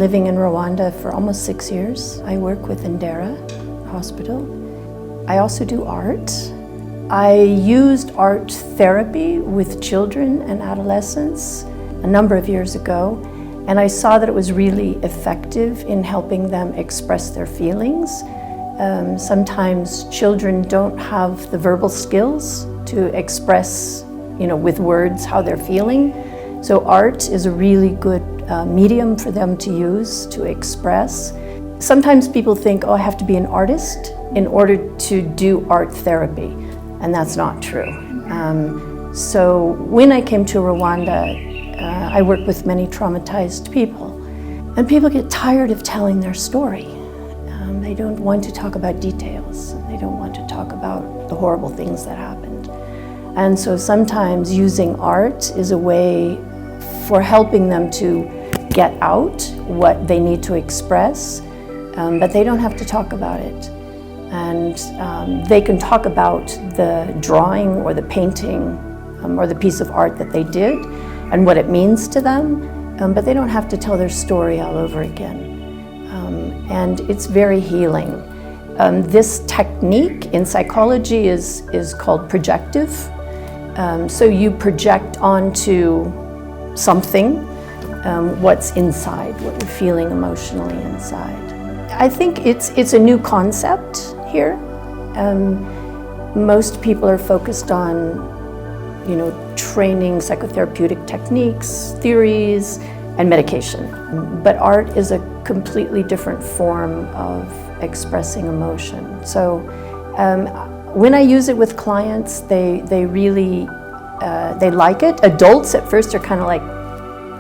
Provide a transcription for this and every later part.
living in Rwanda for almost 6 years. I work with Ndera Hospital. I also do art. I used art therapy with children and adolescents a number of years ago, and I saw that it was really effective in helping them express their feelings. Sometimes children don't have the verbal skills to express, with words how they're feeling. So art is a really good medium for them to use to express. Sometimes people think, I have to be an artist in order to do art therapy, and that's not true. So when I came to Rwanda, I work with many traumatized people, and people get tired of telling their story. They don't want to talk about details. They don't want to talk about the horrible things that happened. And so sometimes using art is a way for helping them to get out what they need to express, but they don't have to talk about it. And they can talk about the drawing or the painting or the piece of art that they did and what it means to them, but they don't have to tell their story all over again. And it's very healing. This technique in psychology is called projective. So you project onto something what's inside, what you're feeling emotionally inside. I think it's a new concept here. Most people are focused on, training psychotherapeutic techniques, theories, and medication. But art is a completely different form of expressing emotion. So when I use it with clients, they really they like it. Adults at first are kind of like,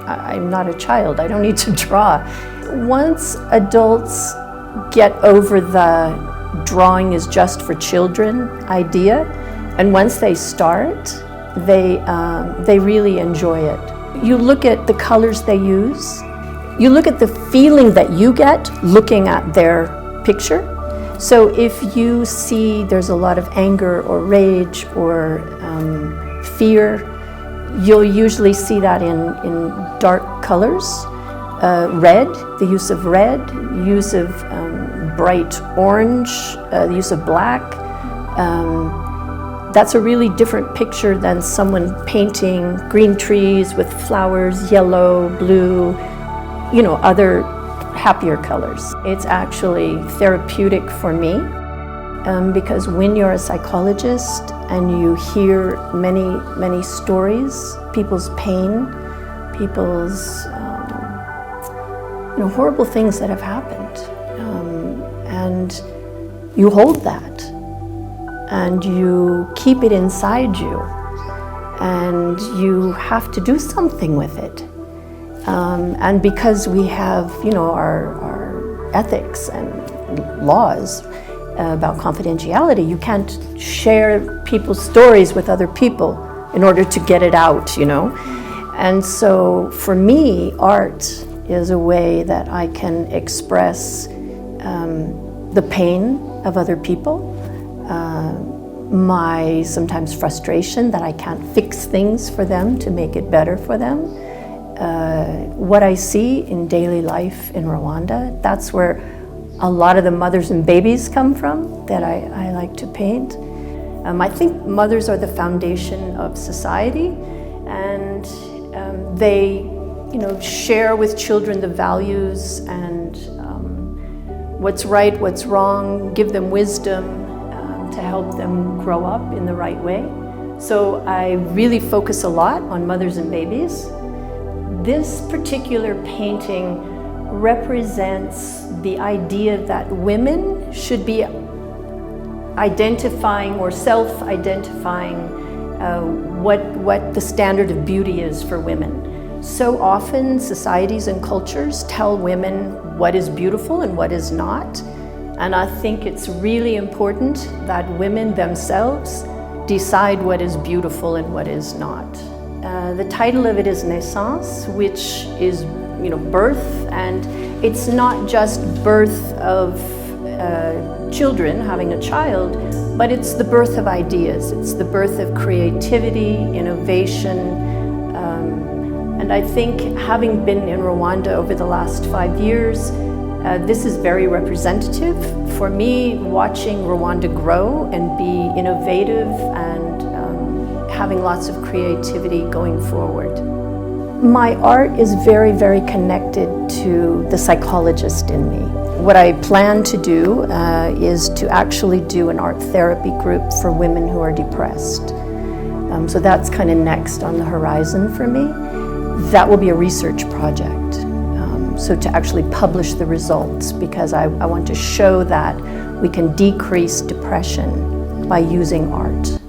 I'm not a child, I don't need to draw. Once adults get over the drawing is just for children idea, and once they start, they really enjoy it. You look at the colors they use, you look at the feeling that you get looking at their picture. So if you see there's a lot of anger or rage or fear, you'll usually see that in dark colors. Red, the use of red, use of bright orange, the use of black. That's a really different picture than someone painting green trees with flowers, yellow, blue, other happier colors. It's actually therapeutic for me because when you're a psychologist and you hear many stories, people's pain, people's horrible things that have happened, and you hold that and you keep it inside you, and you have to do something with it. And because we have, our ethics and laws about confidentiality, you can't share people's stories with other people in order to get it out, And so for me, art is a way that I can express the pain of other people, my sometimes frustration that I can't fix things for them to make it better for them. What I see in daily life in Rwanda, that's where a lot of the mothers and babies come from that I like to paint. I think mothers are the foundation of society, and they share with children the values and what's right, what's wrong, give them wisdom to help them grow up in the right way. So I really focus a lot on mothers and babies. This particular painting represents the idea that women should be identifying or self-identifying what the standard of beauty is for women. So often societies and cultures tell women what is beautiful and what is not. And I think it's really important that women themselves decide what is beautiful and what is not. The title of it is Naissance, which is birth, and it's not just birth of children having a child, but it's the birth of ideas. It's the birth of creativity, innovation, and And I think having been in Rwanda over the last 5 years, this is very representative. For me, watching Rwanda grow and be innovative and having lots of creativity going forward. My art is very, very connected to the psychologist in me. What I plan to do is to actually do an art therapy group for women who are depressed. So that's kind of next on the horizon for me. That will be a research project. So to actually publish the results, because I want to show that we can decrease depression by using art.